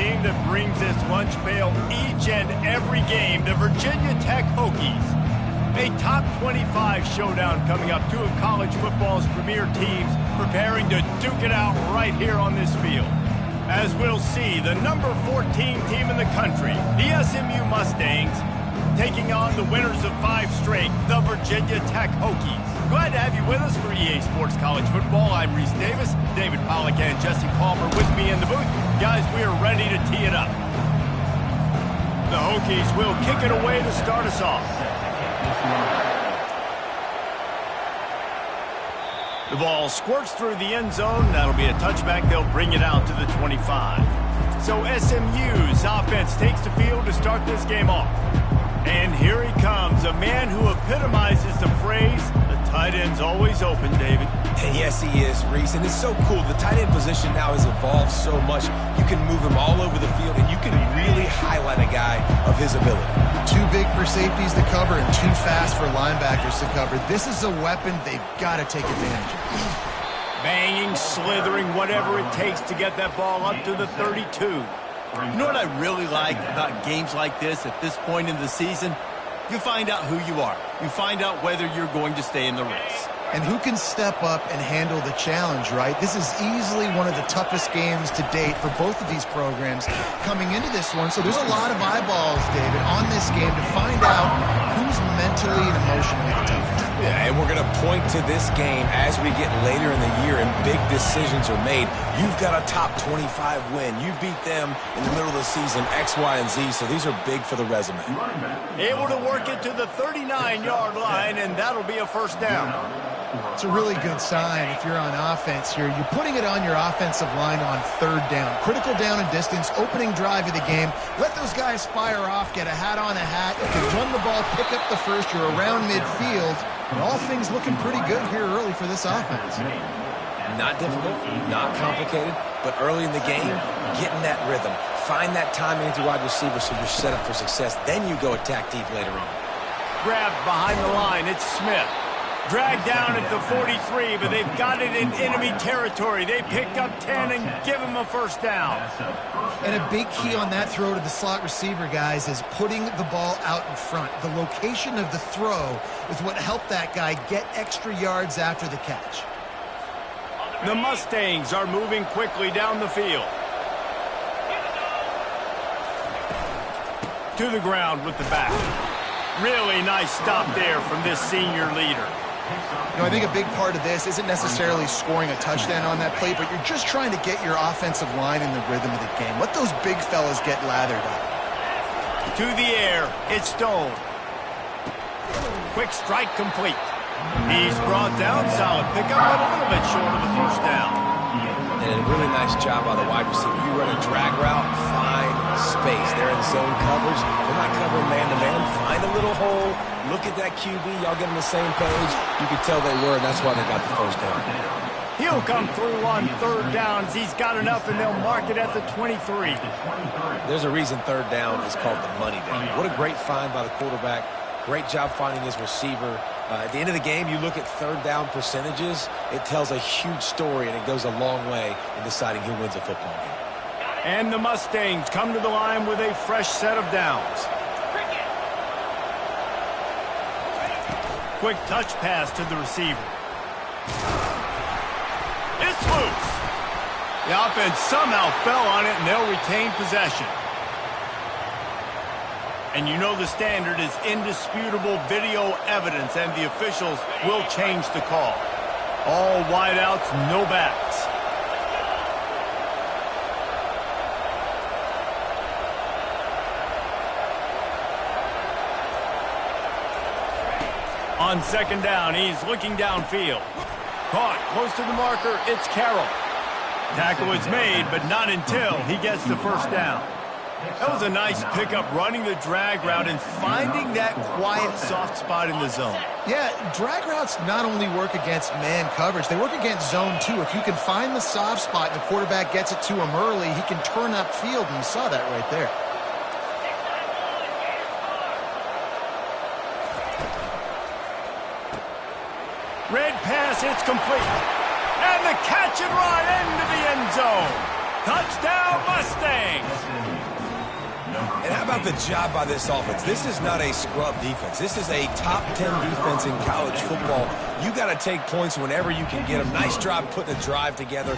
team that brings this lunch pail each and every game, the Virginia Tech Hokies. A top 25 showdown coming up. Two of college football's premier teams preparing to duke it out right here on this field. As we'll see, the number 14 team in the country, the SMU Mustangs, taking on the winners of 5 straight, the Virginia Tech Hokies. Glad to have you with us for EA Sports College Football. I'm Reese Davis, David Pollack and Jesse Palmer with me in the booth. Guys, we are ready to tee it up. The Hokies will kick it away to start us off. The ball squirts through the end zone. That'll be a touchback. They'll bring it out to the 25. So SMU's offense takes the field to start this game off. And here he comes, a man who epitomizes the phrase, the tight end's always open, David. And yes, he is, Reese. And it's so cool. The tight end position now has evolved so much. You can move him all over the field, and you can really highlight a guy of his ability. Too big for safeties to cover and too fast for linebackers to cover. This is a weapon they've got to take advantage of. Banging, slithering, whatever it takes to get that ball up to the 32. You know what I really like about games like this at this point in the season? You find out who you are. You find out whether you're going to stay in the race. And who can step up and handle the challenge, right? This is easily one of the toughest games to date for both of these programs coming into this one. So there's a lot of eyeballs, David, on this game to find out who's mentally and emotionally the toughest. Yeah, and we're going to point to this game as we get later in the year and big decisions are made. You've got a top 25 win. You beat them in the middle of the season, X, Y, and Z, so these are big for the resume. Able to work it to the 39-yard line, and that'll be a first down. It's a really good sign if you're on offense here. You're putting it on your offensive line on 3rd down. Critical down and distance, opening drive of the game. Let those guys fire off, get a hat on a hat. You can run the ball, pick up the first. You're around midfield. And all things looking pretty good here early for this offense. Not difficult, not complicated, but early in the game, getting that rhythm. Find that timing into wide receiver so you're set up for success. Then you go attack deep later on. Grabbed behind the line, it's Smith. Dragged down at the 43, but they've got it in enemy territory. They picked up 10 and give him a first down. And a big key on that throw to the slot receiver, guys, is putting the ball out in front. The location of the throw is what helped that guy get extra yards after the catch. The Mustangs are moving quickly down the field. To the ground with the back. Really nice stop there from this senior leader. You know, I think a big part of this isn't necessarily scoring a touchdown on that play, but you're just trying to get your offensive line in the rhythm of the game. Let those big fellas get lathered up. To the air, it's Stone. Quick strike complete. He's brought down, solid pickup, but a little bit short of the first down. And a really nice job by the wide receiver. You run a drag route, find space. They're in zone coverage. They're not covering man-to-man. Find a little hole. Look at that QB. Y'all get on the same page. You can tell they were, and that's why they got the first down. He'll come through on 3rd downs. He's got enough, and they'll mark it at the 23. There's a reason 3rd down is called the money down. What a great find by the quarterback. Great job finding his receiver. At the end of the game, you look at 3rd down percentages. It tells a huge story, and it goes a long way in deciding who wins a football game. And the Mustangs come to the line with a fresh set of downs. Quick touch pass to the receiver. It's loose. The offense somehow fell on it, and they'll retain possession. And you know the standard is indisputable video evidence, and the officials will change the call. All wideouts, no backs. On 2nd down, he's looking downfield. Caught close to the marker, it's Carroll. Tackle is made, but not until he gets the first down. That was a nice pickup, running the drag route and finding that quiet, soft spot in the zone. Yeah, drag routes not only work against man coverage, they work against zone too. If you can find the soft spot and the quarterback gets it to him early, he can turn upfield, and you saw that right there. Red pass, it's complete. And the catch and run into the end zone. Touchdown, Mustangs. about the job by this offense? This is not a scrub defense. This is a top 10 defense in college football. You got to take points whenever you can get them. Nice job putting a drive together.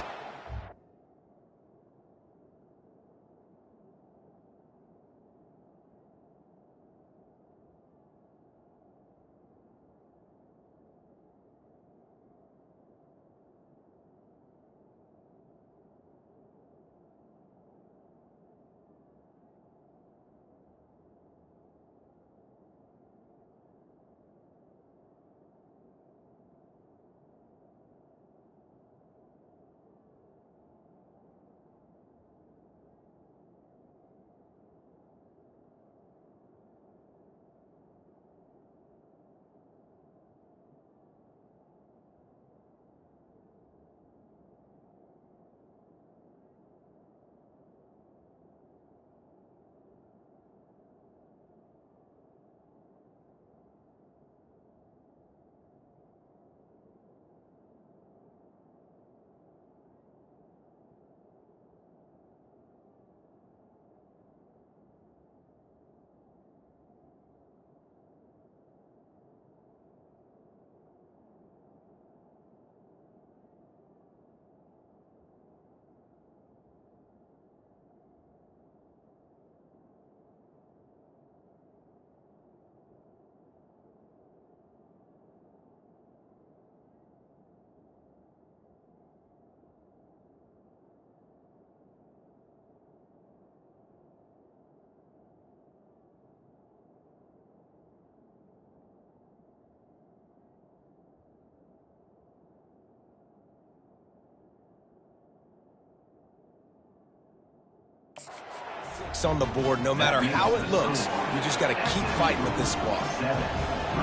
On the board, no matter how it looks, you just got to keep fighting with this squad.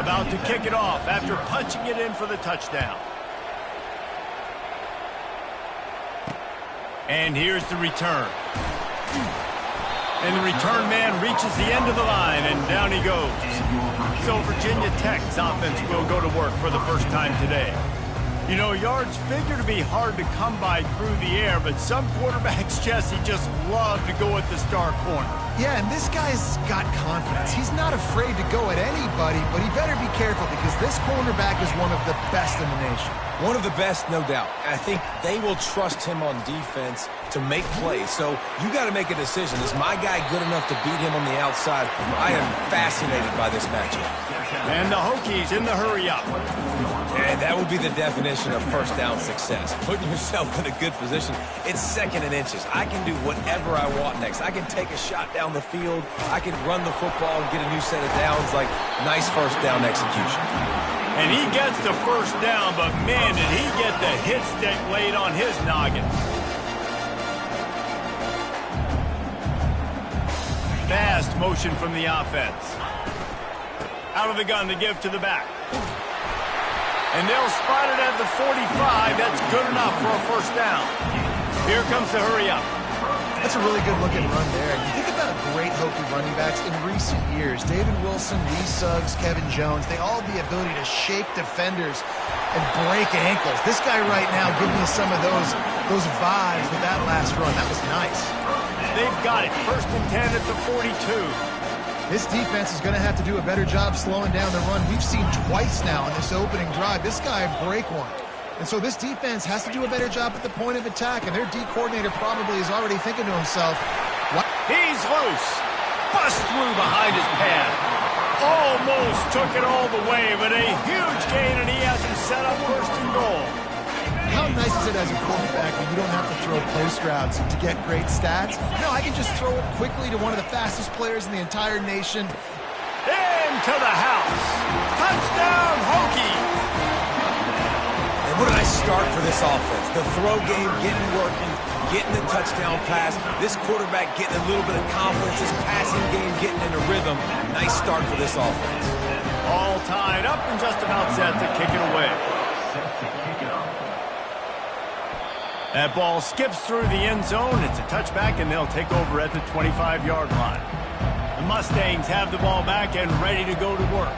About to kick it off after punching it in for the touchdown. And here's the return. And the return man reaches the end of the line, and down he goes. So Virginia Tech's offense will go to work for the first time today. You know, yards figure to be hard to come by through the air, but some quarterbacks, Jesse, just love to go at the star corner. Yeah, and this guy's got confidence. He's not afraid to go at anybody, but he better be careful because this cornerback is one of the best in the nation. One of the best, no doubt. I think they will trust him on defense to make plays. So you got to make a decision. Is my guy good enough to beat him on the outside? I am fascinated by this matchup. And the Hokies in the hurry-up. And that would be the definition of first down success. Putting yourself in a good position. It's second and inches. I can do whatever I want next. I can take a shot down the field. I can run the football and get a new set of downs. Like, nice first down execution. And he gets the first down, but man, did he get the hit stick laid on his noggin. Fast motion from the offense. Out of the gun to give to the back. And they'll spot it at the 45. That's good enough for a first down. Here comes the hurry-up. That's a really good-looking run there. You think about great Hokie running backs in recent years. David Wilson, Lee Suggs, Kevin Jones, they all have the ability to shake defenders and break ankles. This guy right now giving you some of those vibes with that last run. That was nice. They've got it. First and 10 at the 42. This defense is going to have to do a better job slowing down the run. We've seen twice now in this opening drive. This guy break one. And so this defense has to do a better job at the point of attack. And their D coordinator probably is already thinking to himself, what? He's loose. Bust through behind his pad. Almost took it all the way, but a huge gain, and he has him set up first and goal. How nice is it as a quarterback when you don't have to throw post routes to get great stats? No, I can just throw it quickly to one of the fastest players in the entire nation. Into the house. Touchdown, Hokies. And what a nice start for this offense. The throw game getting working, getting the touchdown pass. This quarterback getting a little bit of confidence. This passing game getting in a rhythm. Nice start for this offense. All tied up and just about set to kick it away. That ball skips through the end zone. It's a touchback, and they'll take over at the 25-yard line. The Mustangs have the ball back and ready to go to work.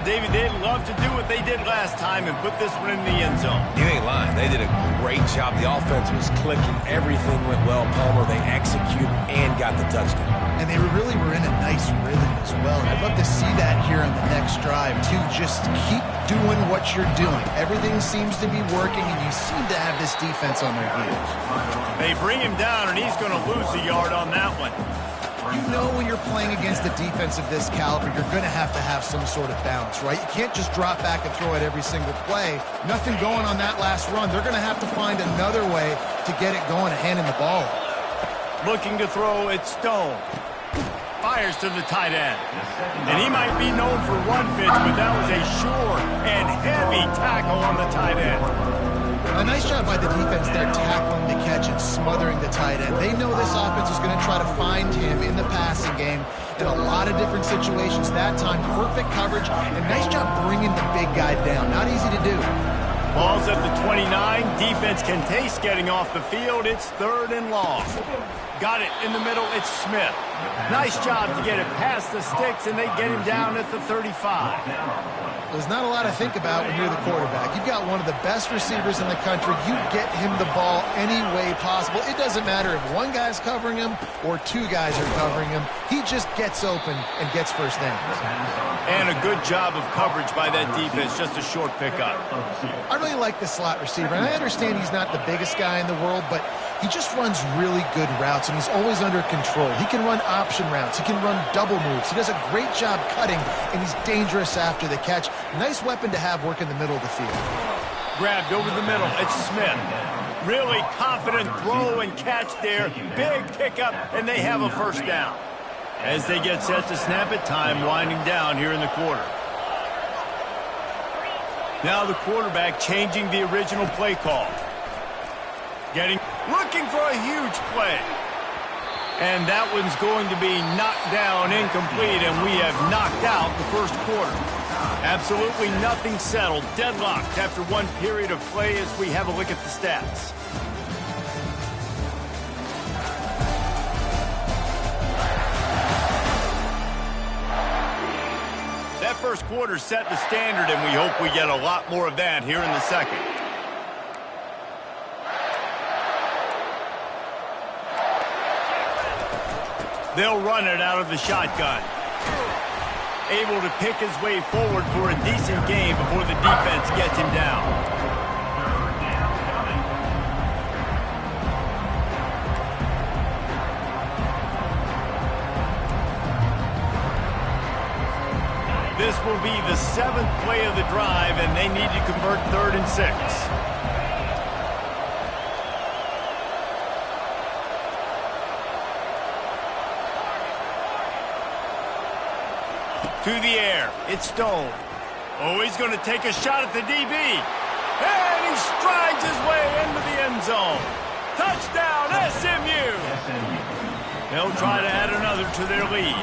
David, they'd love to do what they did last time and put this one in the end zone. You ain't lying. They did a great job. The offense was clicking. Everything went well. Palmer, they executed and got the touchdown. And they really were in a nice rhythm as well. And I'd love to see that here on the next drive, too. Just keep doing what you're doing. Everything seems to be working, and you seem to have this defense on their heels. They bring him down, and he's going to lose a yard on that one. You know when you're playing against a defense of this caliber, you're going to have some sort of balance, right? You can't just drop back and throw it every single play. Nothing going on that last run. They're going to have to find another way to get it going and handing the ball. Looking to throw, it's Stone. Fires to the tight end. And he might be known for run fits, but that was a sure and heavy tackle on the tight end. A nice job by the defense there tackling the catch and smothering the tight end. They know this offense is going to try to find him in the passing game in a lot of different situations. That time, perfect coverage, and nice job bringing the big guy down. Not easy to do. Ball's at the 29. Defense can taste getting off the field. It's 3rd and long. Got it in the middle. It's Smith. Nice job to get it past the sticks, and they get him down at the 35. There's not a lot to think about when you're the quarterback. You've got one of the best receivers in the country. You get him the ball any way possible. It doesn't matter if one guy's covering him or 2 guys are covering him. He just gets open and gets first down. And a good job of coverage by that defense. Just a short pickup. I really like the slot receiver, and I understand he's not the biggest guy in the world, but he just runs really good routes, and he's always under control. He can run option routes. He can run double moves. He does a great job cutting, and he's dangerous after the catch. Nice weapon to have work in the middle of the field. Grabbed over the middle. It's Smith. Really confident throw and catch there. Big pickup, and they have a first down. As they get set to snap it, time winding down here in the quarter. Now the quarterback changing the original play call. Looking for a huge play. And that one's going to be knocked down incomplete, and we have knocked out the first quarter. Absolutely nothing settled. Deadlocked after one period of play as we have a look at the stats. That first quarter set the standard, and we hope we get a lot more of that here in the second. They'll run it out of the shotgun. Able to pick his way forward for a decent gain before the defense gets him down. This will be the 7th play of the drive, and they need to convert 3rd and 6. To the air. It's Stone. Oh, he's going to take a shot at the DB. And he strides his way into the end zone. Touchdown, SMU. They'll try to add another to their lead.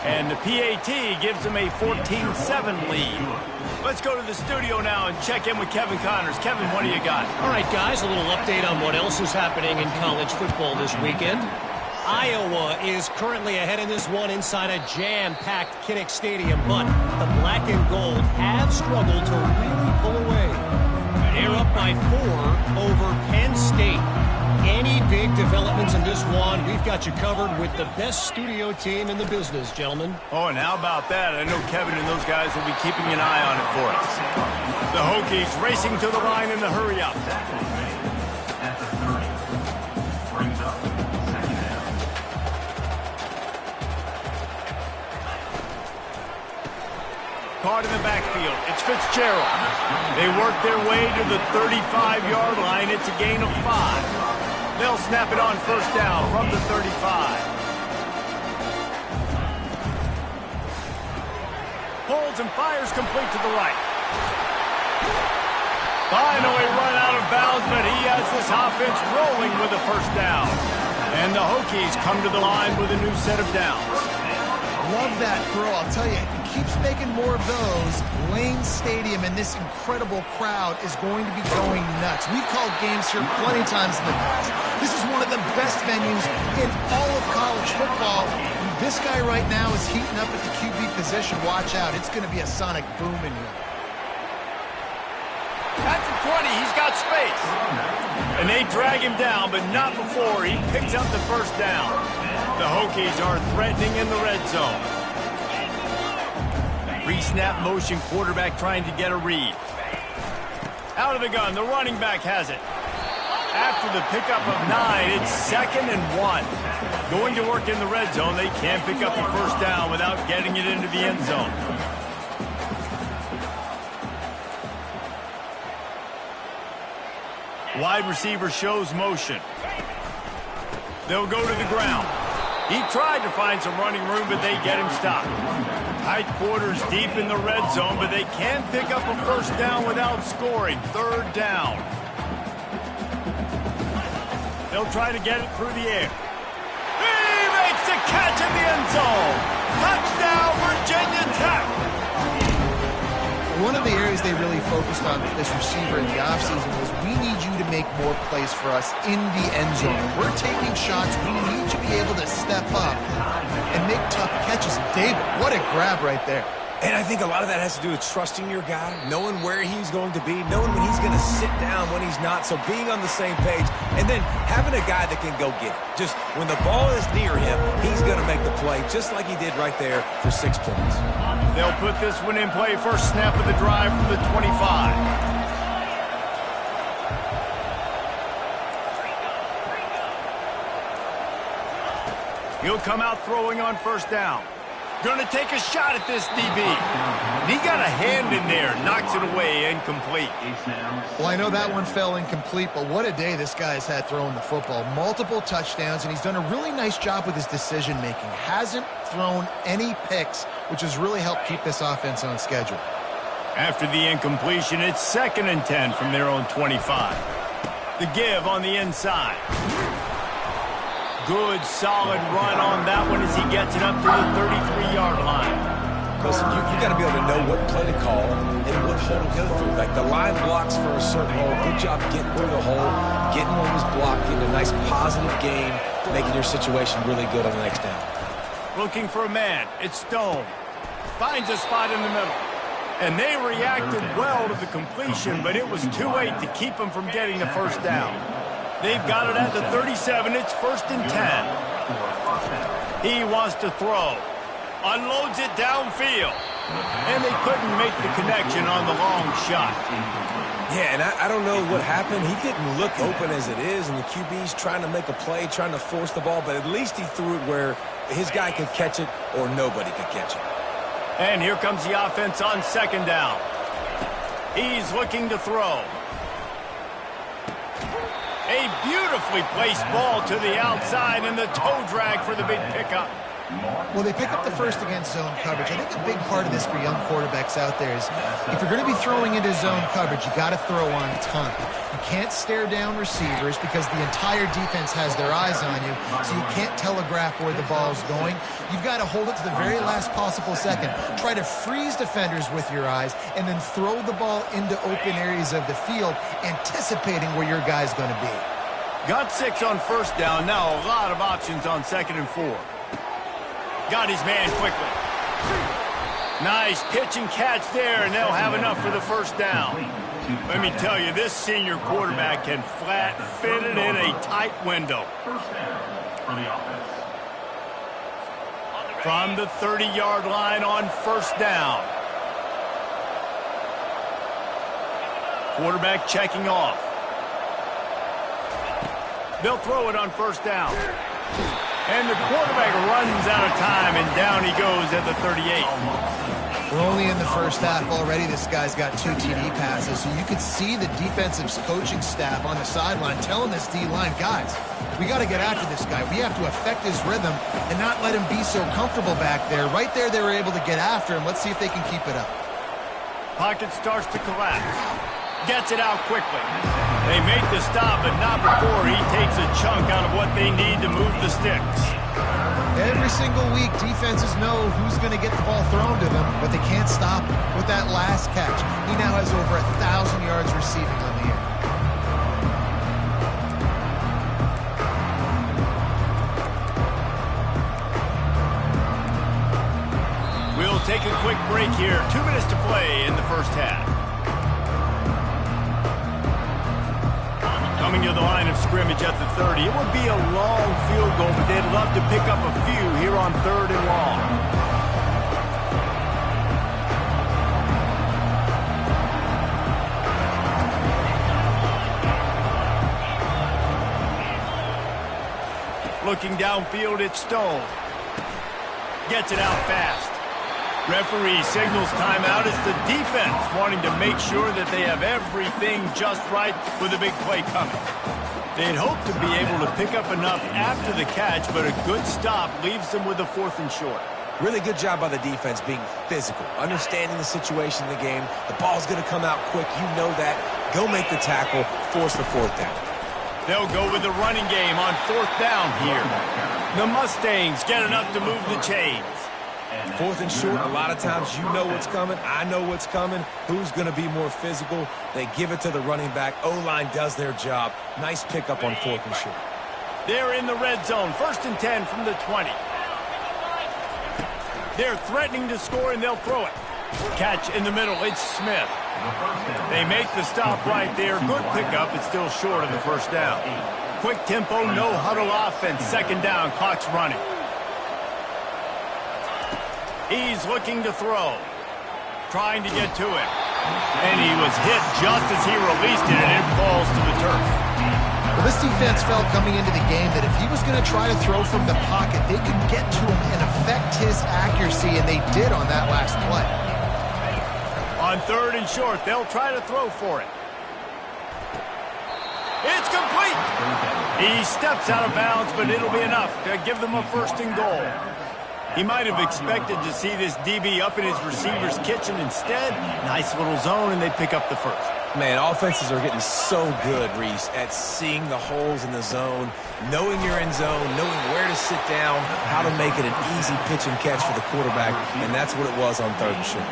And the PAT gives them a 14-7 lead. Let's go to the studio now and check in with Kevin Connors. Kevin, what do you got? All right, guys, a little update on what else is happening in college football this weekend. Iowa is currently ahead in this one inside a jam-packed Kinnick Stadium, but the black and gold have struggled to really pull away. They're up by 4 over Penn State. Any big developments in this one, we've got you covered with the best studio team in the business, gentlemen. Oh, and how about that? I know Kevin and those guys will be keeping an eye on it for us. The Hokies racing to the line in the hurry-up. Caught in the backfield. It's Fitzgerald. They work their way to the 35-yard line. It's a gain of 5. They'll snap it on first down from the 35. Holds and fires complete to the right. Finally run out of bounds, but he has this offense rolling with a first down. And the Hokies come to the line with a new set of downs. Love that throw. I'll tell you, he keeps making more of those. Lane Stadium and this incredible crowd is going to be going nuts. We've called games here plenty of times in the past. This is one of the best venues in all of college football. We This guy right now is heating up at the QB position. Watch out. It's going to be a sonic boom in here. At the 20, he's got space. And they drag him down, but not before he picks up the first down. The Hokies are threatening in the red zone. Pre-snap motion, quarterback trying to get a read. Out of the gun, the running back has it. After the pickup of 9, it's 2nd and 1. Going to work in the red zone, they can't pick up the first down without getting it into the end zone. Wide receiver shows motion. They'll go to the ground. He tried to find some running room, but they get him stopped. Tight quarters deep in the red zone, but they can't pick up a first down without scoring. 3rd down. They'll try to get it through the air. He makes the catch in the end zone. Touchdown, Virginia Tech. One of the areas they really focused on with this receiver in the offseason was we need you to make more plays for us in the end zone. We're taking shots. We need to be able to step up and make tough catches. David, what a grab right there. And I think a lot of that has to do with trusting your guy, knowing where he's going to be, knowing when he's going to sit down, when he's not, so being on the same page, and then having a guy that can go get it. Just when the ball is near him, he's going to make the play, just like he did right there for 6 points. They'll put this one in play. First snap of the drive from the 25. He'll come out throwing on first down. Going to take a shot at this DB. He got a hand in there, knocks it away, incomplete. Well, I know that one fell incomplete, but what a day this guy's had throwing the football. Multiple touchdowns, and he's done a really nice job with his decision-making. Hasn't thrown any picks, which has really helped keep this offense on schedule. After the incompletion, it's 2nd and 10 from their own 25. The give on the inside. Good, solid run on that one as he gets it up to the 33-yard line. Listen, you got to be able to know what play to call and what hole to go through. Like the line blocks for a certain hole. Good job getting through the hole, getting what was blocked, getting a nice positive gain, making your situation really good on the next down. Looking for a man. It's Stone. Finds a spot in the middle. And they reacted well to the completion, but it was too late to keep them from getting the first down. They've got it at the 37. It's 1st and 10. He wants to throw. Unloads it downfield. And they couldn't make the connection on the long shot. Yeah, and I don't know what happened. He didn't look open as it is, and the QB's trying to make a play, trying to force the ball, but at least he threw it where his guy could catch it or nobody could catch it. And here comes the offense on 2nd down. He's looking to throw. A beautifully placed ball to the outside and the toe drag for the big pickup. Well, they pick up the first against zone coverage. I think a big part of this for young quarterbacks out there is if you're going to be throwing into zone coverage, you got to throw on time. You can't stare down receivers because the entire defense has their eyes on you, so you can't telegraph where the ball's going. You've got to hold it to the very last possible second. Try to freeze defenders with your eyes and then throw the ball into open areas of the field, anticipating where your guy's going to be. Got 6 on first down. Now a lot of options on 2nd and 4. Got his man quickly. Nice pitch and catch there, and they'll have enough for the first down. Let me tell you, this senior quarterback can flat fit it in a tight window. From the 30-yard line on first down. Quarterback checking off. They'll throw it on first down. And the quarterback runs out of time, and down he goes at the 38. We're only in the first half already. This guy's got 2 TD passes, so you could see the defensive coaching staff on the sideline telling this D-line, guys, we got to get after this guy. We have to affect his rhythm and not let him be so comfortable back there. Right there, they were able to get after him. Let's see if they can keep it up. Pocket starts to collapse. Gets it out quickly. They make the stop, but not before he takes a chunk out of what they need to move the sticks. Every single week, defenses know who's going to get the ball thrown to them, but they can't stop him with that last catch. He now has over 1,000 yards receiving on the year. take a quick break here. 2 minutes to play in the first half. Coming to the line of scrimmage at the 30. It would be a long field goal, but they'd love to pick up a few here on 3rd and long. Looking downfield, it's Stone. Gets it out fast. Referee signals timeout. It's the defense wanting to make sure that they have everything just right with a big play coming. They'd hope to be able to pick up enough after the catch, but a good stop leaves them with a 4th and short. Really good job by the defense being physical, understanding the situation in the game. The ball's going to come out quick. You know that. Go make the tackle, force the 4th down. They'll go with the running game on 4th down here. The Mustangs get enough to move the chains. 4th and short, a lot of times you know what's coming. I know what's coming. Who's going to be more physical? They give it to the running back. O-line does their job. Nice pickup on 4th and short. They're in the red zone. 1st and 10 from the 20. They're threatening to score, and they'll throw it. Catch in the middle. It's Smith. They make the stop right there. Good pickup. It's still short of the 1st down. Quick tempo, no huddle offense. 2nd down. Clock's running. He's looking to throw. Trying to get to it. And he was hit just as he released it, and it falls to the turf. Well, this defense felt coming into the game that if he was going to try to throw from the pocket, they could get to him and affect his accuracy, and they did on that last play. On 3rd and short, they'll try to throw for it. It's complete. He steps out of bounds, but it'll be enough to give them a 1st and goal. He might have expected to see this DB up in his receiver's kitchen. Instead, nice little zone, and they pick up the 1st. Man, offenses are getting so good, Reese, at seeing the holes in the zone, knowing you're in zone, knowing where to sit down, how to make it an easy pitch and catch for the quarterback, and that's what it was on 3rd and short.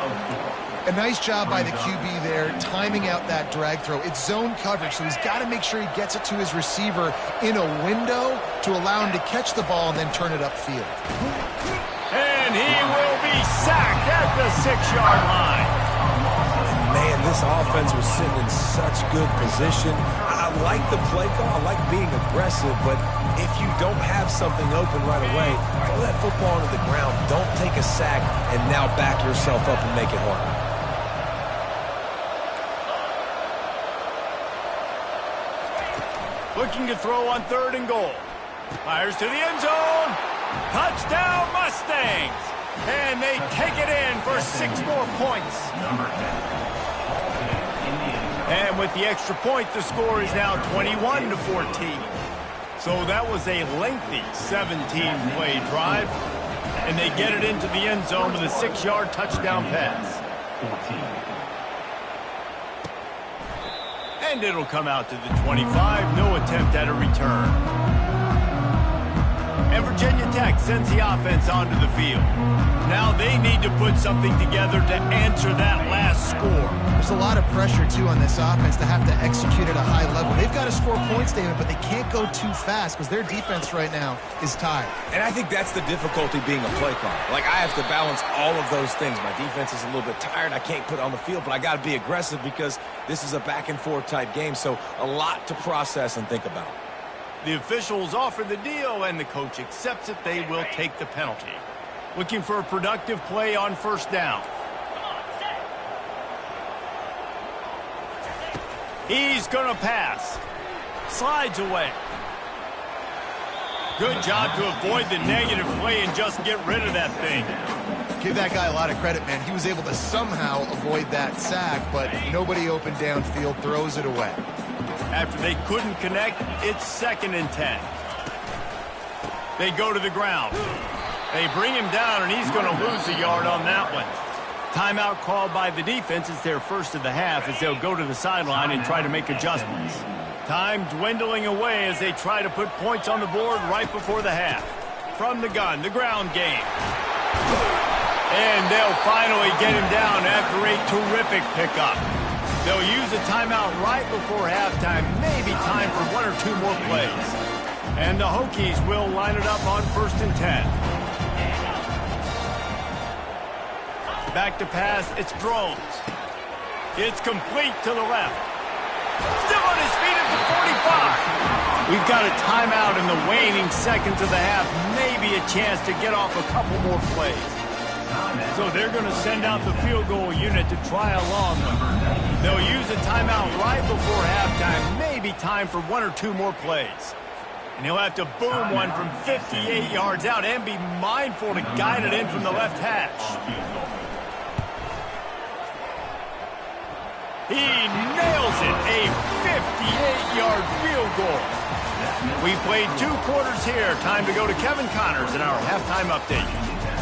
A nice job by the QB there, timing out that drag throw. It's zone coverage, so he's got to make sure he gets it to his receiver in a window to allow him to catch the ball and then turn it upfield. And he will be sacked at the 6-yard line. Man, this offense was sitting in such good position. I like the play call. I like being aggressive, but if you don't have something open right away, throw that football into the ground. Don't take a sack and now back yourself up and make it hard. Looking to throw on 3rd and goal. Fires to the end zone. Touchdown Mustangs. And they take it in for 6 more points. And with the extra point, the score is now 21-14. So that was a lengthy 17-play drive. And they get it into the end zone with a 6-yard touchdown pass. And it'll come out to the 25. No attempt at a return. And Virginia Tech sends the offense onto the field. Now they need to put something together to answer that last score. There's a lot of pressure, too, on this offense to have to execute at a high level. They've got to score points, David, but they can't go too fast because their defense right now is tired. And I think that's the difficulty being a play caller. Like, I have to balance all of those things. My defense is a little bit tired. I can't put it on the field, but I got to be aggressive because this is a back-and-forth type game, so a lot to process and think about. The officials offer the deal, and the coach accepts it. They will take the penalty. Looking for a productive play on 1st down. He's going to pass. Slides away. Good job to avoid the negative play and just get rid of that thing. Give that guy a lot of credit, man. He was able to somehow avoid that sack, but nobody open downfield, throws it away. After they couldn't connect, it's 2nd and 10. They go to the ground. They bring him down, and he's going to lose a yard on that one. Timeout called by the defense. It's their 1st of the half as they'll go to the sideline and try to make adjustments. Time dwindling away as they try to put points on the board right before the half. From the gun, the ground game. And they'll finally get him down after a terrific pickup. They'll use a timeout right before halftime, maybe time for 1 or 2 more plays. And the Hokies will line it up on 1st and 10. Back to pass, it's Drones. It's complete to the left. Still on his feet at the 45. We've got a timeout in the waning seconds of the half. Maybe a chance to get off a couple more plays. So they're going to send out the field goal unit to try a long one. They'll use a timeout right before halftime. Maybe time for one or two more plays. And he'll have to boom one from 58 yards out and be mindful to guide it in from the left hash. He nails it, a 58-yard field goal. We played 2 quarters here. Time to go to Kevin Connors in our halftime update.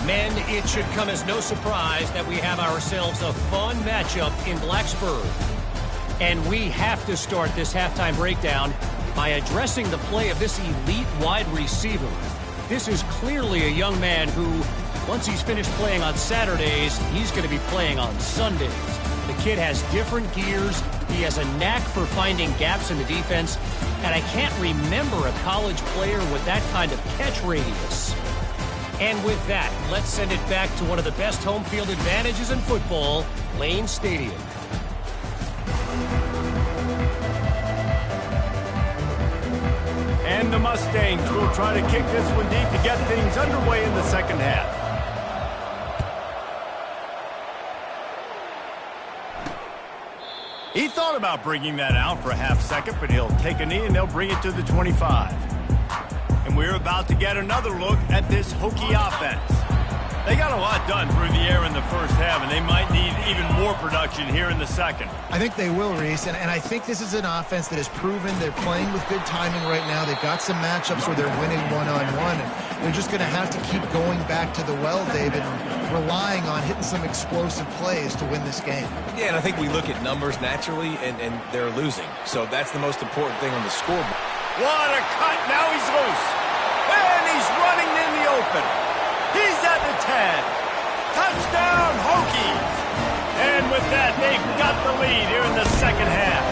Men, it should come as no surprise that we have ourselves a fun matchup in Blacksburg. And we have to start this halftime breakdown by addressing the play of this elite wide receiver. This is clearly a young man who, once he's finished playing on Saturdays, he's going to be playing on Sundays. The kid has different gears. He has a knack for finding gaps in the defense. And I can't remember a college player with that kind of catch radius. And with that, let's send it back to one of the best home field advantages in football, Lane Stadium. And the Mustangs will try to kick this one deep to get things underway in the second half. He thought about bringing that out for a half second, but he'll take a knee and they'll bring it to the 25. And we're about to get another look at this Hokie offense. They got a lot done through the air in the first half, and they might need even more production here in the second. I think they will, Reese, and I think this is an offense that has proven they're playing with good timing right now. They've got some matchups where they're winning one-on-one, and they're just going to have to keep going back to the well, David, and relying on hitting some explosive plays to win this game. Yeah, and I think we look at numbers naturally, and they're losing. So that's the most important thing on the scoreboard. What a cut. Now he's loose. And he's running in the open. He's at the 10. Touchdown, Hokies. And with that, they've got the lead here in the second half.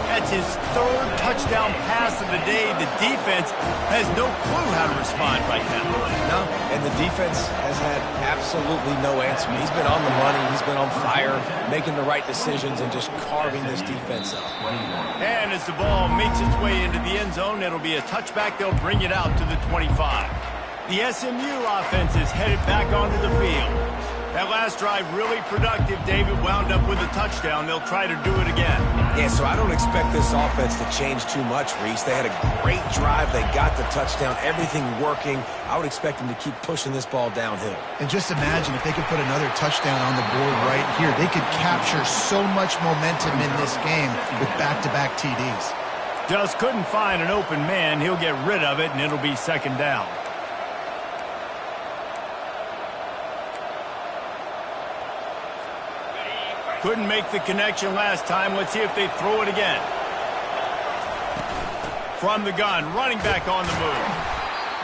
That's his 3rd touchdown pass of the day. The defense has no clue how to respond right now. No, and the defense has had absolutely no answer. He's been on the money. He's been on fire, making the right decisions and just carving this defense up. And as the ball makes its way into the end zone, it'll be a touchback. They'll bring it out to the 25. The SMU offense is headed back onto the field. That last drive really productive. David wound up with a touchdown. They'll try to do it again. Yeah, so I don't expect this offense to change too much, Reese. They had a great drive. They got the touchdown. Everything working. I would expect them to keep pushing this ball downhill. And just imagine if they could put another touchdown on the board right here. They could capture so much momentum in this game with back-to-back TDs. Just couldn't find an open man. He'll get rid of it, and it'll be second down. Couldn't make the connection last time. Let's see if they throw it again. From the gun, running back on the move.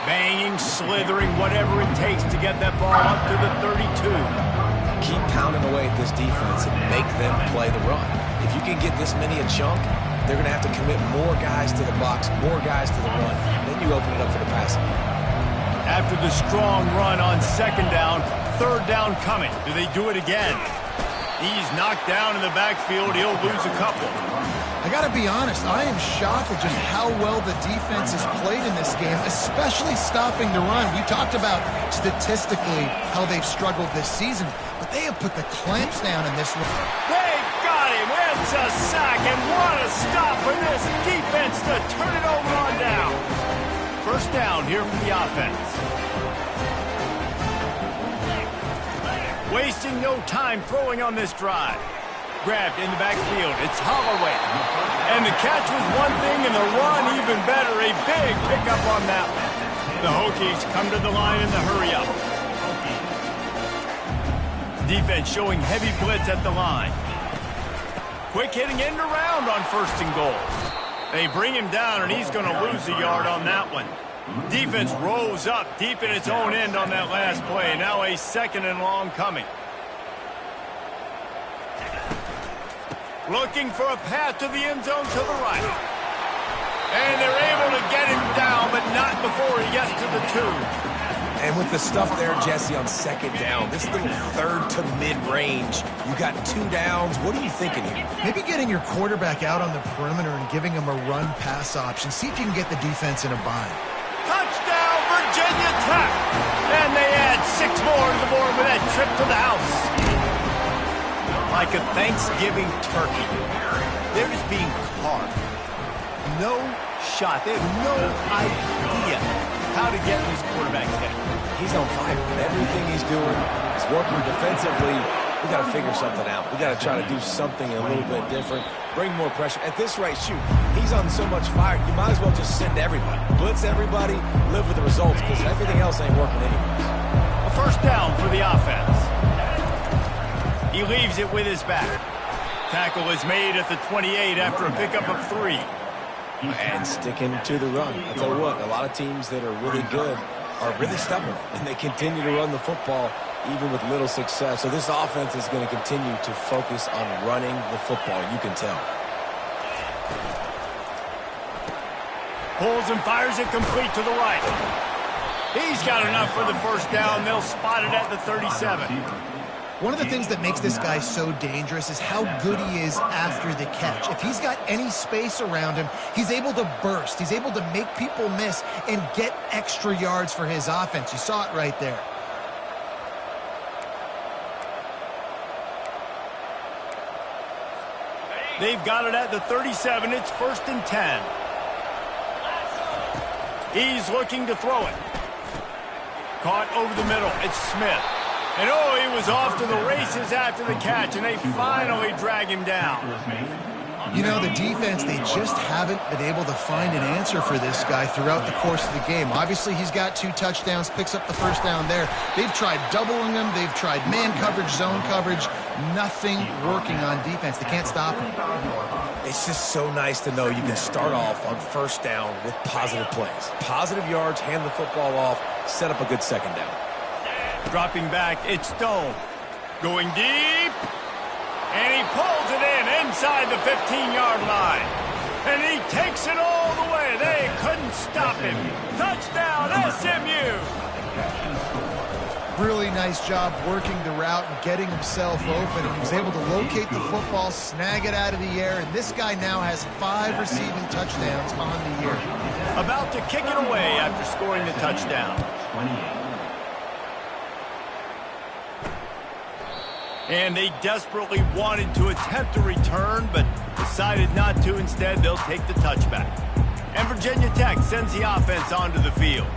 Banging, slithering, whatever it takes to get that ball up to the 32. Keep pounding away at this defense and make them play the run. If you can get this many a chunk, they're going to have to commit more guys to the box, more guys to the run. Then you open it up for the passing game. After the strong run on second down, third down coming. Do they do it again? He's knocked down in the backfield. He'll lose a couple. I got to be honest, I am shocked at just how well the defense has played in this game, especially stopping the run. We talked about statistically how they've struggled this season, but they have put the clamps down in this one. They got him. It's a sack, and what a stop for this defense to turn it over on down. First down here from the offense. Wasting no time throwing on this drive. Grabbed in the backfield. It's Holloway. And the catch was one thing, and the run even better. A big pickup on that one. The Hokies come to the line in the hurry-up. Defense showing heavy blitz at the line. Quick hitting end around on first and goal. They bring him down, and he's going to lose a yard on that one. Defense rolls up deep in its own end on that last play. Now a second and long coming. Looking for a path to the end zone to the right. And they're able to get him down, but not before he gets to the 2. And with the stuff there, Jesse, on second down, this little third to mid-range, you got 2 downs. What are you thinking here? Maybe getting your quarterback out on the perimeter and giving him a run-pass option. See if you can get the defense in a bind. Touchdown, Virginia Tech! And they add 6 more to the board with that trip to the house. Like a Thanksgiving turkey, they're just being carved. No shot. They have no idea how to get this quarterback hit. He's on fire. Everything he's doing is working defensively. We got to figure something out. We got to try to do something a little bit different. Bring more pressure. At this rate, shoot, he's on so much fire, you might as well just send everybody. Blitz everybody, live with the results, because everything else ain't working anyways. A first down for the offense. He leaves it with his back. Tackle is made at the 28 after a pickup of 3. And sticking to the run. I'll tell you what, a lot of teams that are really good are really stubborn, and they continue to run the football even with little success. So this offense is going to continue to focus on running the football, you can tell. Pulls and fires it complete to the right. He's got enough for the first down. They'll spot it at the 37. One of the things that makes this guy so dangerous is how good he is after the catch. If he's got any space around him, he's able to burst. He's able to make people miss and get extra yards for his offense. You saw it right there. They've got it at the 37. It's 1st and 10. He's looking to throw it. Caught over the middle. It's Smith. And oh, he was off to the races after the catch, and they finally drag him down. You know, the defense, they just haven't been able to find an answer for this guy throughout the course of the game. Obviously, he's got 2 touchdowns, picks up the first down there. They've tried doubling him. They've tried man coverage, zone coverage. Nothing working on defense. They can't stop him. It's just so nice to know you can start off on first down with positive plays. Positive yards, hand the football off, set up a good second down. Dropping back, it's Stone. Going deep. And he pulls it in inside the 15-yard line. And he takes it all the way. They couldn't stop him. Touchdown, SMU. Really nice job working the route and getting himself open. And he was able to locate the football, snag it out of the air. And this guy now has 5 receiving touchdowns on the year. About to kick it away after scoring the touchdown. And they desperately wanted to attempt a return, but decided not to. Instead, they'll take the touchback. And Virginia Tech sends the offense onto the field.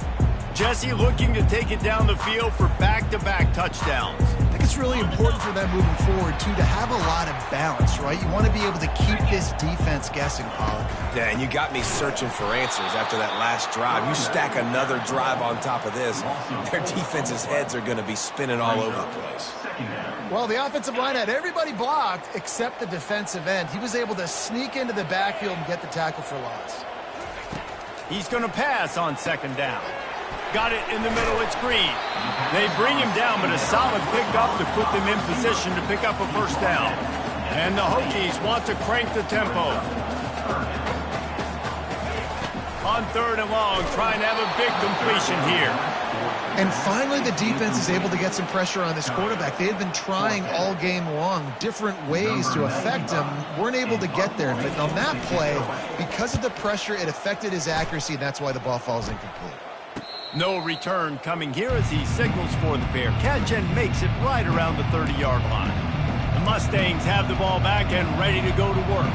Jesse looking to take it down the field for back-to-back touchdowns. I think it's really important for them moving forward, too, to have a lot of balance, right? You want to be able to keep this defense guessing, Pollard. Yeah, and you got me searching for answers after that last drive. You stack another drive on top of this, their defense's heads are going to be spinning all over the place. Well, the offensive line had everybody blocked except the defensive end. He was able to sneak into the backfield and get the tackle for loss. He's going to pass on second down. Got it in the middle, it's Green. They bring him down, but a solid pickup to put them in position to pick up a first down. And the Hokies want to crank the tempo. On 3rd and long, trying to have a big completion here. And finally, the defense is able to get some pressure on this quarterback. They had been trying all game long different ways to affect him. Weren't able to get there. But on that play, because of the pressure, it affected his accuracy, and that's why the ball falls incomplete. No return coming here as he signals for the fair catch and makes it right around the 30-yard line. The Mustangs have the ball back and ready to go to work.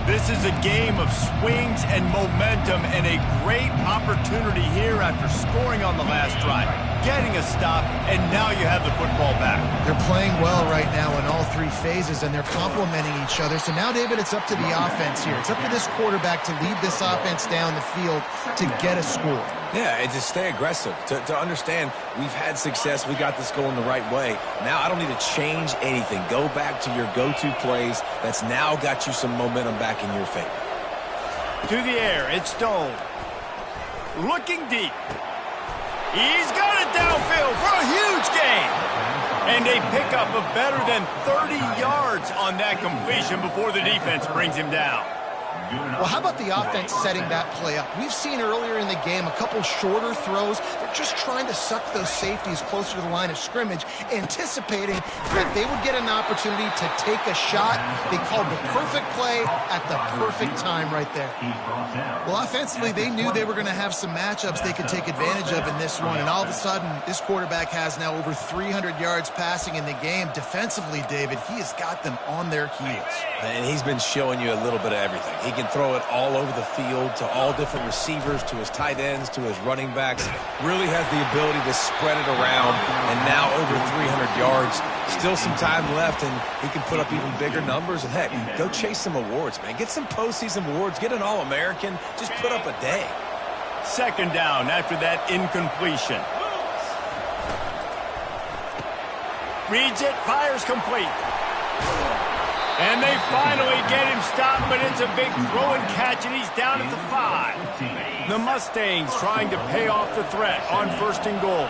This is a game of swings and momentum and a great opportunity here after scoring on the last drive, getting a stop, and now you have the football back. They're playing well right now in all 3 phases, and they're complementing each other. So now, David, it's up to the offense here. It's up to this quarterback to lead this offense down the field to get a score. Yeah, and to stay aggressive, to understand we've had success, we got this going the right way. Now I don't need to change anything. Go back to your go-to plays. That's now got you some momentum back in your favor. To the air, it's Stone. Looking deep. He's got it downfield for a huge gain. And a pickup of better than 30 yards on that completion before the defense brings him down. Well, how about the offense setting that play up? We've seen earlier in the game a couple shorter throws. They're just trying to suck those safeties closer to the line of scrimmage, anticipating that they would get an opportunity to take a shot. They called the perfect play at the perfect time right there. Well, offensively, they knew they were going to have some matchups they could take advantage of in this one, and all of a sudden, this quarterback has now over 300 yards passing in the game. Defensively, David, he has got them on their heels. And he's been showing you a little bit of everything. He can throw it all over the field to all different receivers, to his tight ends, to his running backs. Really has the ability to spread it around, and now over 300 yards. Still some time left, and he can put up even bigger numbers. And, heck, go chase some awards, man. Get some postseason awards. Get an All-American. Just put up a day. Second down after that incompletion. Reads it, fires complete. And they finally get him stopped, but it's a big throw and catch, and he's down at the 5. The Mustangs trying to pay off the threat on 1st and goal.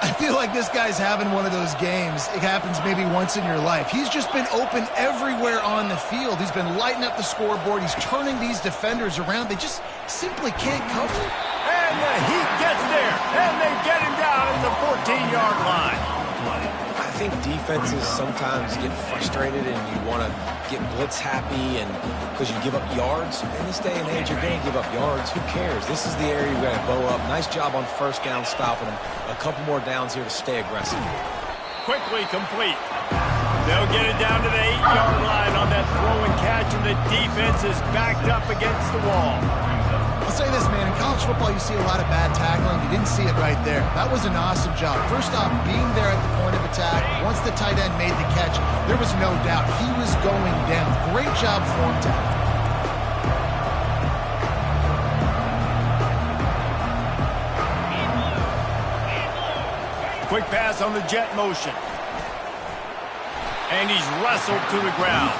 I feel like this guy's having one of those games. It happens maybe once in your life. He's just been open everywhere on the field. He's been lighting up the scoreboard. He's turning these defenders around. They just simply can't cover. And the heat gets there, and they get him down at the 14-yard line. I think defenses sometimes get frustrated and you want to get blitz happy and because you give up yards. In this day and age, you're going to give up yards. Who cares? This is the area you've got to bow up. Nice job on 1st down stopping them. A couple more downs here to stay aggressive. Quickly complete. They'll get it down to the 8-yard line on that throw and catch, and the defense is backed up against the wall. I'll say this, man, in college football you see a lot of bad tackling. You didn't see it right there. That was an awesome job. First off, being there at the point of attack. Once the tight end made the catch, there was no doubt he was going down. Great job for him to... Quick pass on the jet motion. And he's wrestled to the ground.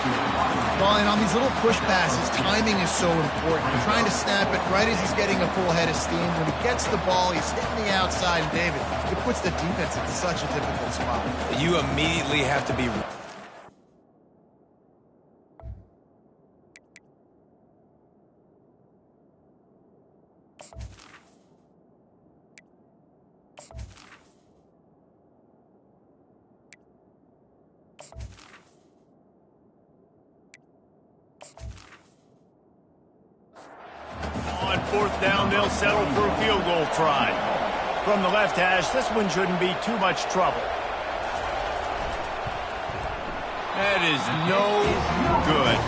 Well, and on these little push passes, timing is so important. You're trying to snap it right as he's getting a full head of steam. When he gets the ball, he's hitting the outside. And David, it puts the defense in such a difficult spot. You immediately have to be... On 4th down, they'll settle for a field goal try. From the left hash, this one shouldn't be too much trouble. That is no good.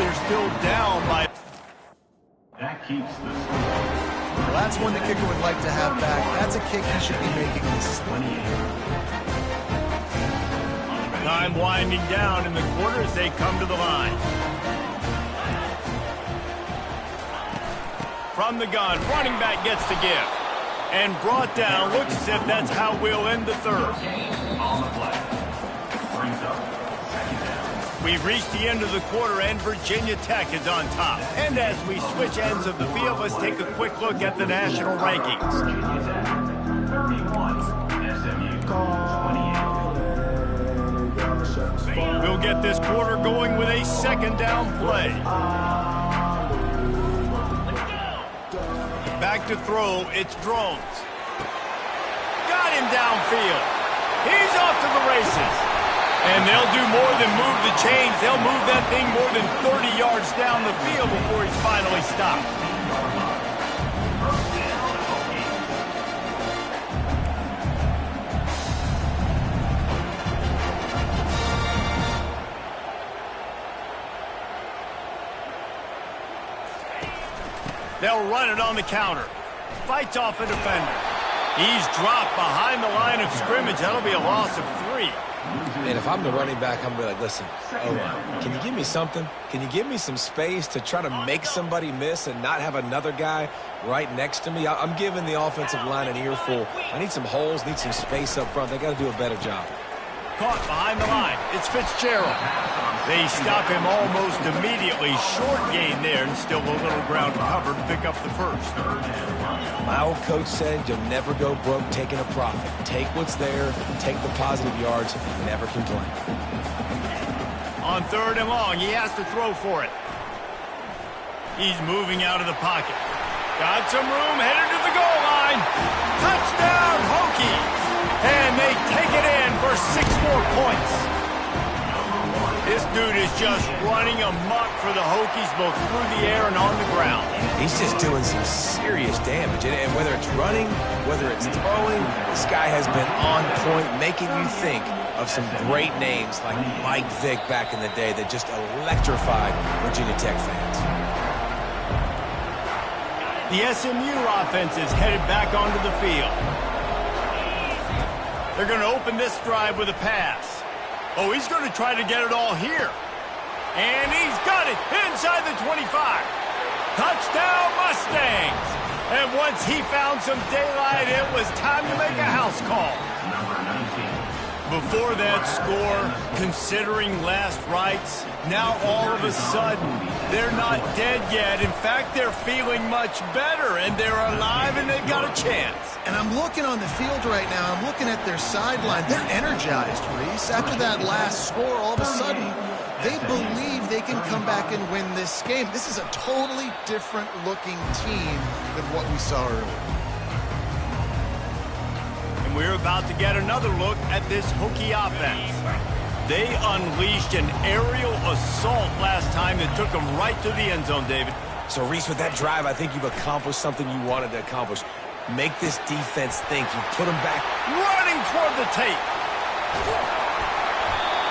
They're still down by... That keeps the score. Well, that's one the kicker would like to have back. That's a kick he should be making this 28. Time winding down in the quarter as they come to the line. From the gun, running back gets the give. And brought down, looks as if that's how we'll end the third. On the play. Brings up second down. We've reached the end of the quarter, and Virginia Tech is on top. And as we switch ends of the field, let's take a quick look at the national rankings. Virginia Tech, 31. SMU, 28. We'll get this quarter going with a second down play. Back to throw, it's Drones. Got him downfield. He's off to the races. And they'll do more than move the chains. They'll move that thing more than 30 yards down the field before he's finally stopped. They'll run it on the counter. Fights off a defender. He's dropped behind the line of scrimmage. That'll be a loss of 3. And if I'm the running back, I'm going to be like, listen, can you give me something? Can you give me some space to try to make somebody miss and not have another guy right next to me? I'm giving the offensive line an earful. I need some holes, need some space up front. They got to do a better job. Caught behind the line. It's Fitzgerald. They stop him almost immediately. Short gain there, and still a little ground covered to pick up the first. My old coach said you'll never go broke taking a profit. Take what's there, take the positive yards, never complain. On 3rd and long, he has to throw for it. He's moving out of the pocket. Got some room, headed to the goal line. Touchdown, Hokies! And they take it in for 6 more points. This dude is just running amok for the Hokies, both through the air and on the ground. He's just doing some serious damage. And whether it's running, whether it's throwing, this guy has been on point, making you think of some great names like Mike Vick back in the day that just electrified Virginia Tech fans. The SMU offense is headed back onto the field. They're going to open this drive with a pass. Oh, he's going to try to get it all here. And he's got it inside the 25. Touchdown, Mustangs. And once he found some daylight, it was time to make a house call. Before that score, considering last rites, now all of a sudden, they're not dead yet. In fact, they're feeling much better, and they're alive, and they've got a chance. And I'm looking on the field right now. I'm looking at their sideline. They're energized, Reese. After that last score, all of a sudden, they believe they can come back and win this game. This is a totally different-looking team than what we saw earlier. And we're about to get another look at this Hokie offense. They unleashed an aerial assault last time that took them right to the end zone, David. So, Reese, with that drive, I think you've accomplished something you wanted to accomplish. Make this defense think. You put them back. Running toward the tape.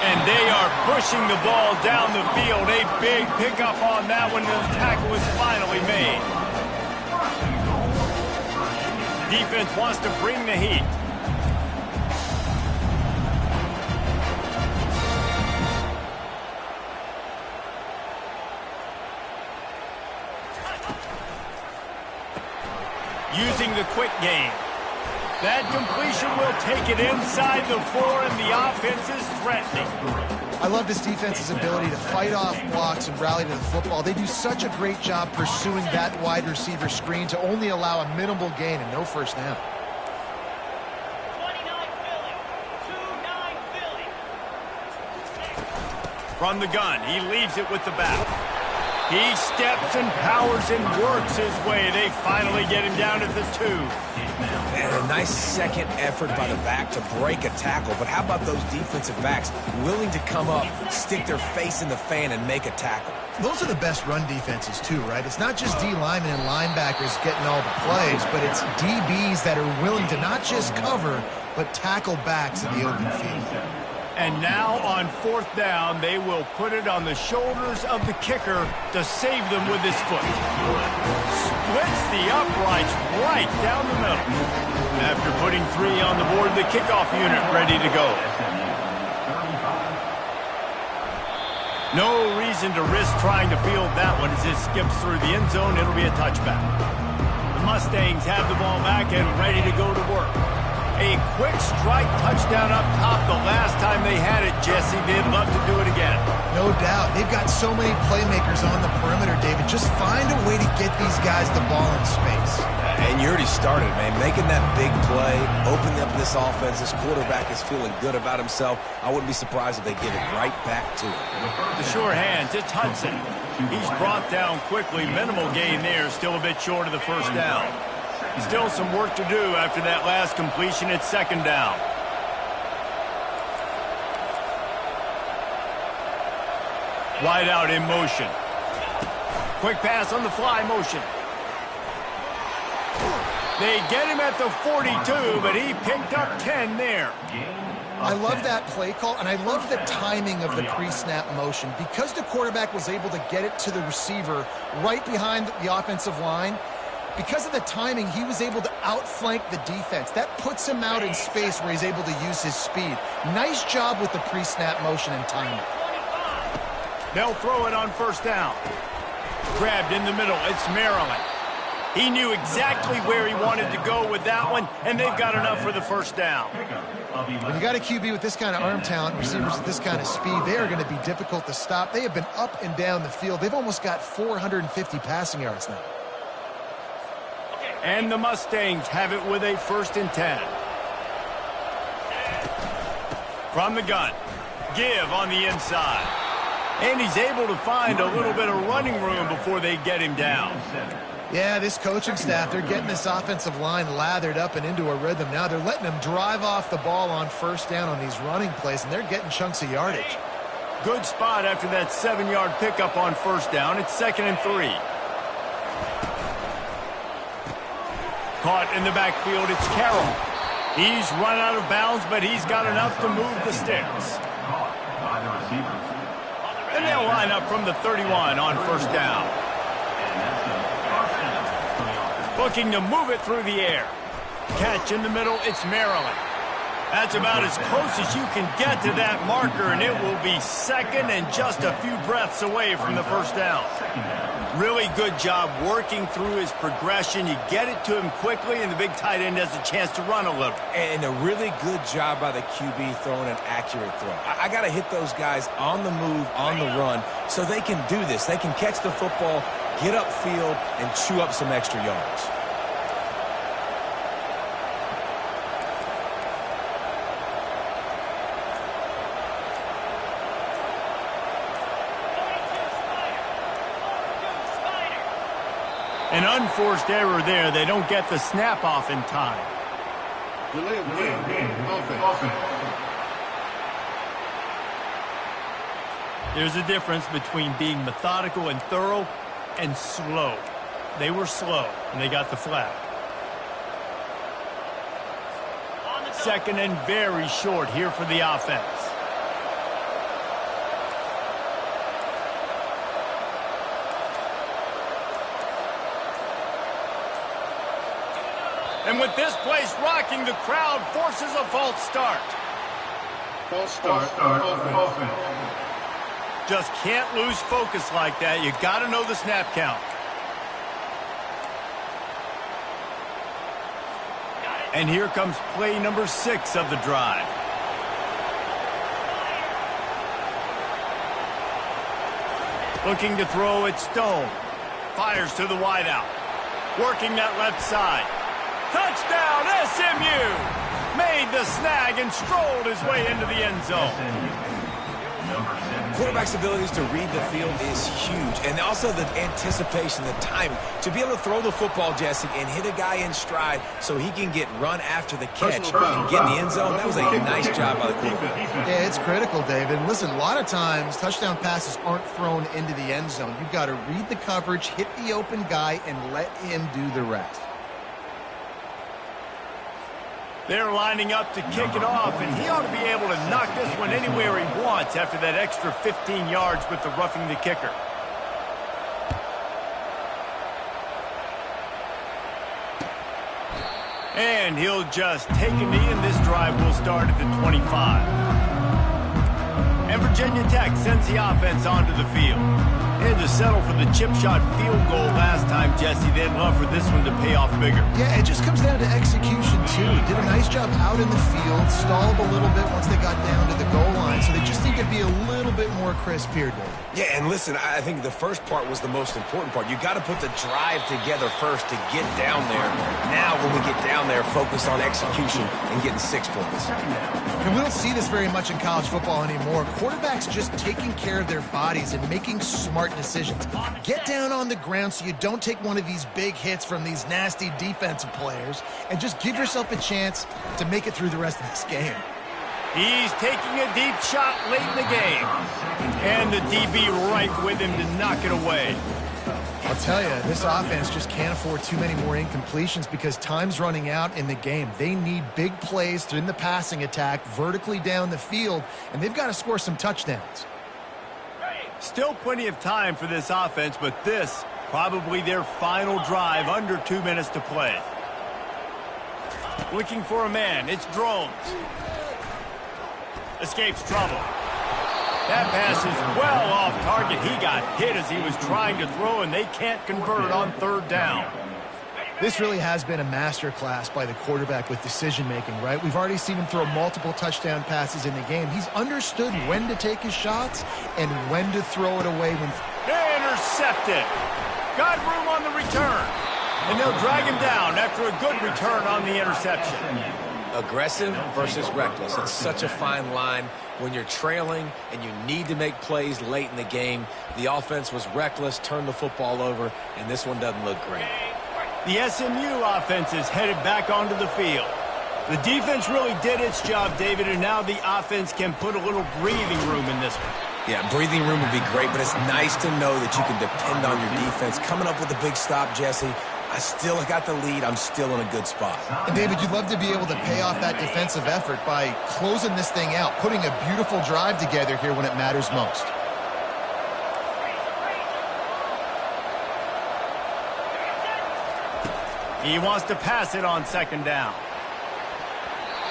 And they are pushing the ball down the field. A big pickup on that one, and the tackle was finally made. Defense wants to bring the heat. Using the quick game. That completion will take it inside the 4, and the offense is threatening. I love this defense's ability to fight off blocks and rally to the football. They do such a great job pursuing that wide receiver screen to only allow a minimal gain and no first down. 29 Philly. 2-9 Philly. From the gun, he leaves it with the back. He steps and powers and works his way. They finally get him down at the 2. And a nice second effort by the back to break a tackle. But how about those defensive backs willing to come up, stick their face in the fan, and make a tackle? Those are the best run defenses too, right? It's not just D linemen and linebackers getting all the plays, but it's DBs that are willing to not just cover, but tackle backs in the open field. And now on 4th down, they will put it on the shoulders of the kicker to save them with his foot. Splits the uprights right down the middle. After putting 3 on the board, the kickoff unit ready to go. No reason to risk trying to field that one as it skips through the end zone. It'll be a touchback. The Mustangs have the ball back and ready to go to work. A quick strike touchdown up top the last time they had it, Jesse. They'd love to do it again. No doubt. They've got so many playmakers on the perimeter, David. Just find a way to get these guys the ball in space. And you already started, man. Making that big play, opening up this offense. This quarterback is feeling good about himself. I wouldn't be surprised if they give it right back to him. The sure hands, it's Hudson. He's brought down quickly. Minimal gain there, still a bit short of the first down. Still some work to do after that last completion. It's second down. Wide out in motion. Quick pass on the fly motion. They get him at the 42, but he picked up 10 there. I love that play call, and I love the timing of the pre-snap motion. Because the quarterback was able to get it to the receiver right behind the offensive line, because of the timing, he was able to outflank the defense. That puts him out in space where he's able to use his speed. Nice job with the pre-snap motion and timing. They'll throw it on first down. Grabbed in the middle. It's Maryland. He knew exactly where he wanted to go with that one, and they've got enough for the first down. When you got a QB with this kind of arm talent, receivers with this kind of speed, they are going to be difficult to stop. They have been up and down the field. They've almost got 450 passing yards now. And the Mustangs have it with a 1st and 10. From the gun. Give on the inside. And he's able to find a little bit of running room before they get him down. Yeah, this coaching staff, they're getting this offensive line lathered up and into a rhythm now. They're letting them drive off the ball on first down on these running plays, and they're getting chunks of yardage. Good spot after that 7-yard pickup on first down. It's 2nd and 3. Caught in the backfield, it's Carroll. He's run out of bounds, but he's got enough to move the sticks. And they'll line up from the 31 on first down. Looking to move it through the air. Catch in the middle, it's Maryland. That's about as close as you can get to that marker, and it will be second and just a few breaths away from the first down. Really good job working through his progression. You get it to him quickly, and the big tight end has a chance to run a little. And a really good job by the QB throwing an accurate throw. I got to hit those guys on the move, on the run, so they can do this. They can catch the football, get upfield, and chew up some extra yards. An unforced error there. They don't get the snap off in time. Delay of game. Offense. There's a difference between being methodical and thorough and slow. They were slow, and they got the flag. 2nd and very short here for the offense. And with this place rocking, the crowd forces a false start. False start. Offense. Just can't lose focus like that. You got to know the snap count. And here comes play number 6 of the drive. Looking to throw it, Stone. Fires to the wideout. Working that left side. Touchdown, SMU! Made the snag and strolled his way into the end zone. Quarterback's abilities to read the field is huge, and also the anticipation, the timing. To be able to throw the football, Jesse, and hit a guy in stride so he can get run after the catch and get in the end zone, that was a nice job by the quarterback. Yeah, it's critical, David. Listen, a lot of times touchdown passes aren't thrown into the end zone. You've got to read the coverage, hit the open guy, and let him do the rest. They're lining up to kick it off, and he ought to be able to knock this one anywhere he wants after that extra 15 yards with the roughing the kicker. And he'll just take a knee, and this drive will start at the 25. And Virginia Tech sends the offense onto the field. And to settle for the chip shot field goal last time, Jesse, they'd love for this one to pay off bigger. Yeah, it just comes down to execution, too. Did a nice job out in the field, stalled a little bit once they got down to the goal line, so they just need to be a little bit more crisp here, David. Yeah, and listen, I think the first part was the most important part. You got to put the drive together first to get down there. Now, when we get down there, focus on execution and getting 6 points. And we don't see this very much in college football anymore. Quarterbacks just taking care of their bodies and making smart decisions. Get down on the ground so you don't take one of these big hits from these nasty defensive players, and just give yourself a chance to make it through the rest of this game. He's taking a deep shot late in the game. And the DB right with him to knock it away. I'll tell you, this offense just can't afford too many more incompletions because time's running out in the game. They need big plays in the passing attack, vertically down the field, and they've got to score some touchdowns. Still plenty of time for this offense, but this probably their final drive, under 2 minutes to play. Looking for a man, it's Drones. Escapes trouble. That pass is well off target. He got hit as he was trying to throw, and they can't convert on third down. This really has been a masterclass by the quarterback with decision-making, right? We've already seen him throw multiple touchdown passes in the game. He's understood when to take his shots and when to throw it away. Intercepted. Got room on the return. And they'll drag him down after a good return on the interception. Aggressive versus reckless. It's such a fine line when you're trailing and you need to make plays late in the game. The offense was reckless, turned the football over, and this one doesn't look great. The SMU offense is headed back onto the field. The defense really did its job, David, and now the offense can put a little breathing room in this one. Yeah, breathing room would be great, but it's nice to know that you can depend on your defense. Coming up with a big stop, Jesse, I still got the lead. I'm still in a good spot. And, David, you'd love to be able to pay off that defensive effort by closing this thing out, putting a beautiful drive together here when it matters most. He wants to pass it on second down.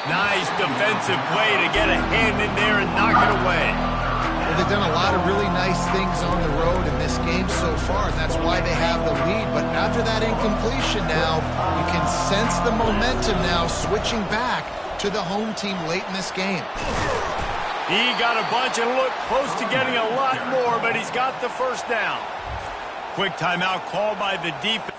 Nice defensive play to get a hand in there and knock it away. Well, they've done a lot of really nice things on the road in this game so far, and that's why they have the lead. But after that incompletion now, you can sense the momentum now switching back to the home team late in this game. He got a bunch and looked close to getting a lot more, but he's got the first down. Quick timeout called by the defense.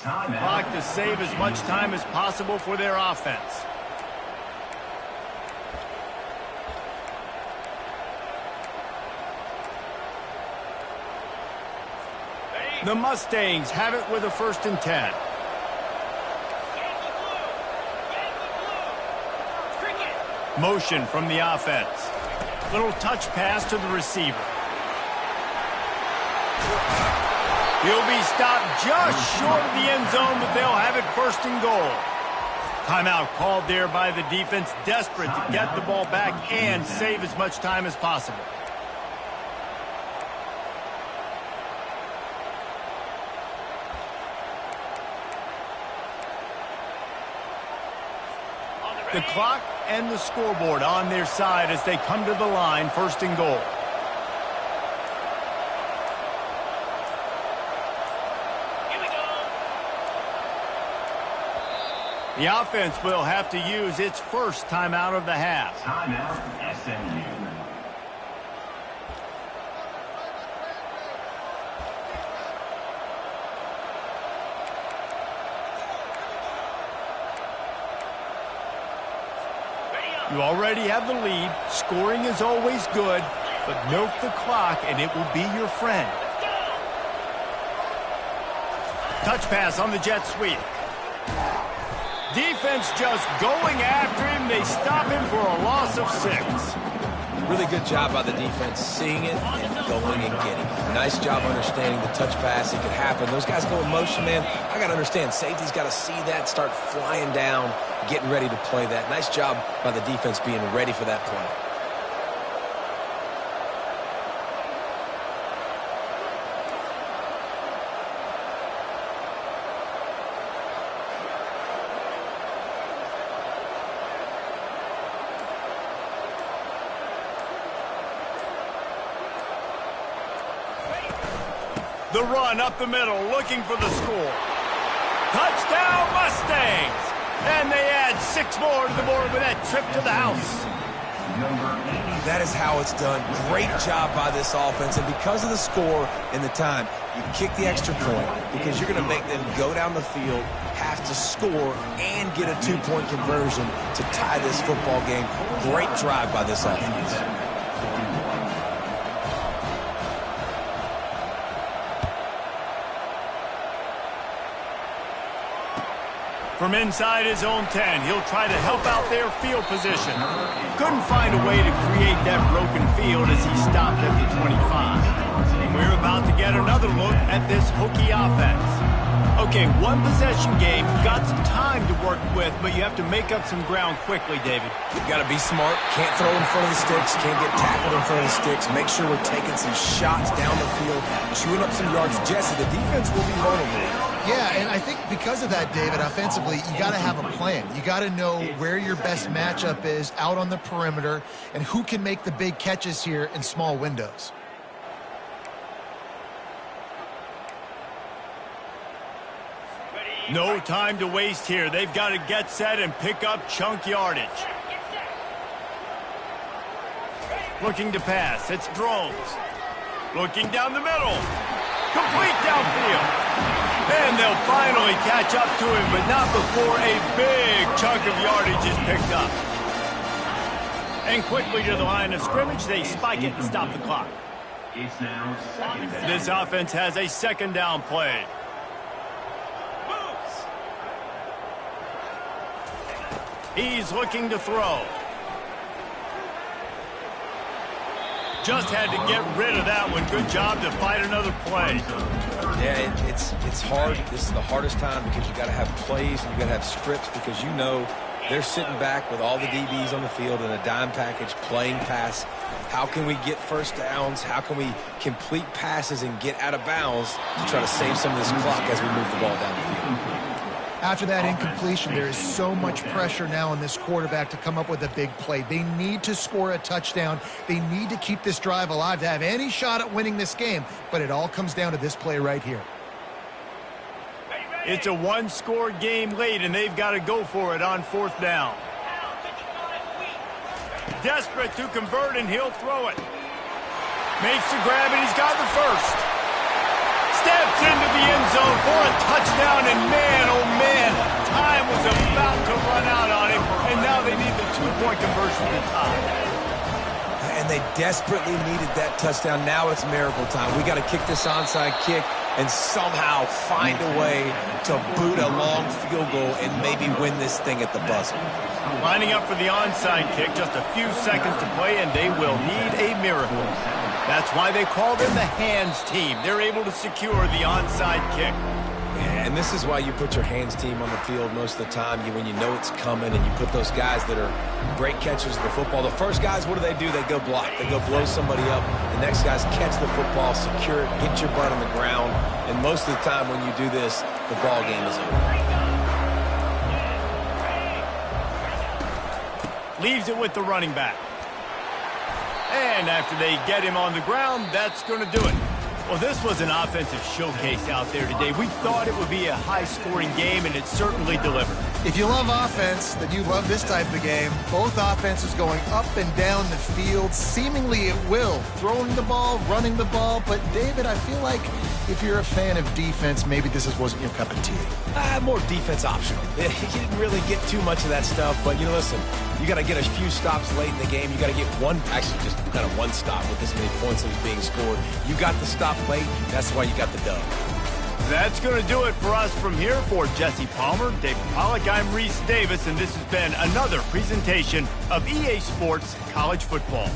Clock to save as much time as possible for their offense. The Mustangs have it with a 1st and 10. Motion from the offense. Little touch pass to the receiver. He'll be stopped just short of the end zone, but they'll have it 1st and goal. Timeout called there by the defense, desperate to get the ball back and save as much time as possible. The clock and the scoreboard on their side as they come to the line, 1st and goal. The offense will have to use its first timeout of the half. Timeout, SMU. You already have the lead. Scoring is always good, but milk the clock and it will be your friend. Touch pass on the jet sweep. Defense just going after him. They stop him for a loss of 6. Really good job by the defense seeing it and going and getting it. Nice job understanding the touch pass. It could happen. Those guys go in motion, man. I got to understand. Safety's got to see that, start flying down, getting ready to play that. Nice job by the defense being ready for that play. The run up the middle, looking for the score. Touchdown, Mustangs! And they add 6 more to the board with that trip to the house. That is how it's done. Great job by this offense. And because of the score and the time, you kick the extra point because you're going to make them go down the field, have to score, and get a 2-point conversion to tie this football game. Great drive by this offense. From inside his own 10, he'll try to help out their field position. Couldn't find a way to create that broken field as he stopped at the 25. And we're about to get another look at this Hokie offense. Okay, one possession game. You've got some time to work with, but you have to make up some ground quickly, David. You've got to be smart. Can't throw in front of the sticks. Can't get tackled in front of the sticks. Make sure we're taking some shots down the field, chewing up some yards. Jesse, the defense will be vulnerable. Yeah, and I think because of that, David, offensively, you got to have a plan. You got to know where your best matchup is out on the perimeter and who can make the big catches here in small windows. No time to waste here. They've got to get set and pick up chunk yardage. Looking to pass. It's Drones. Looking down the middle. Complete downfield. And they'll finally catch up to him, but not before a big chunk of yardage is picked up. And quickly to the line of scrimmage, they spike it and stop the clock. This offense has a 2nd down play. He's looking to throw. Just had to get rid of that one. Good job to fight another play. Yeah, it's hard. This is the hardest time because you got to have plays and you got to have scripts because you know they're sitting back with all the DBs on the field in a dime package playing pass. How can we get first downs? How can we complete passes and get out of bounds to try to save some of this clock as we move the ball down the field? After that incompletion, there is so much pressure now on this quarterback to come up with a big play. They need to score a touchdown. They need to keep this drive alive to have any shot at winning this game. But it all comes down to this play right here. It's a 1-score game late, and they've got to go for it on 4th down. Desperate to convert, and he'll throw it. Makes the grab, and he's got the first. Steps into the end zone for a touchdown, and man, oh man, time was about to run out on him, and now they need the 2-point conversion to tie. And they desperately needed that touchdown. Now it's miracle time. We got to kick this onside kick and somehow find a way to boot a long field goal and maybe win this thing at the buzzer. Lining up for the onside kick, just a few seconds to play, and they will need a miracle. That's why they call them the hands team. They're able to secure the onside kick. And this is why you put your hands team on the field most of the time when you know it's coming, and you put those guys that are great catchers of the football. The first guys, what do? They go block. They go blow somebody up. The next guys catch the football, secure it, get your butt on the ground. And most of the time when you do this, the ball game is over. Leaves it with the running back. And after they get him on the ground, that's going to do it. Well, this was an offensive showcase out there today. We thought it would be a high-scoring game, and it certainly delivered. If you love offense, then you love this type of game. Both offenses going up and down the field, seemingly at will. Throwing the ball, running the ball. But, David, I feel like if you're a fan of defense, maybe this wasn't your cup of tea. More defense optional. You didn't really get too much of that stuff. But, listen, you got to get a few stops late in the game. You got to get just kind of one stop with this many points that was being scored. You got the stop late. That's why you got the dub. That's going to do it for us from here. For Jesse Palmer, David Pollack, I'm Reese Davis, and this has been another presentation of EA Sports College Football.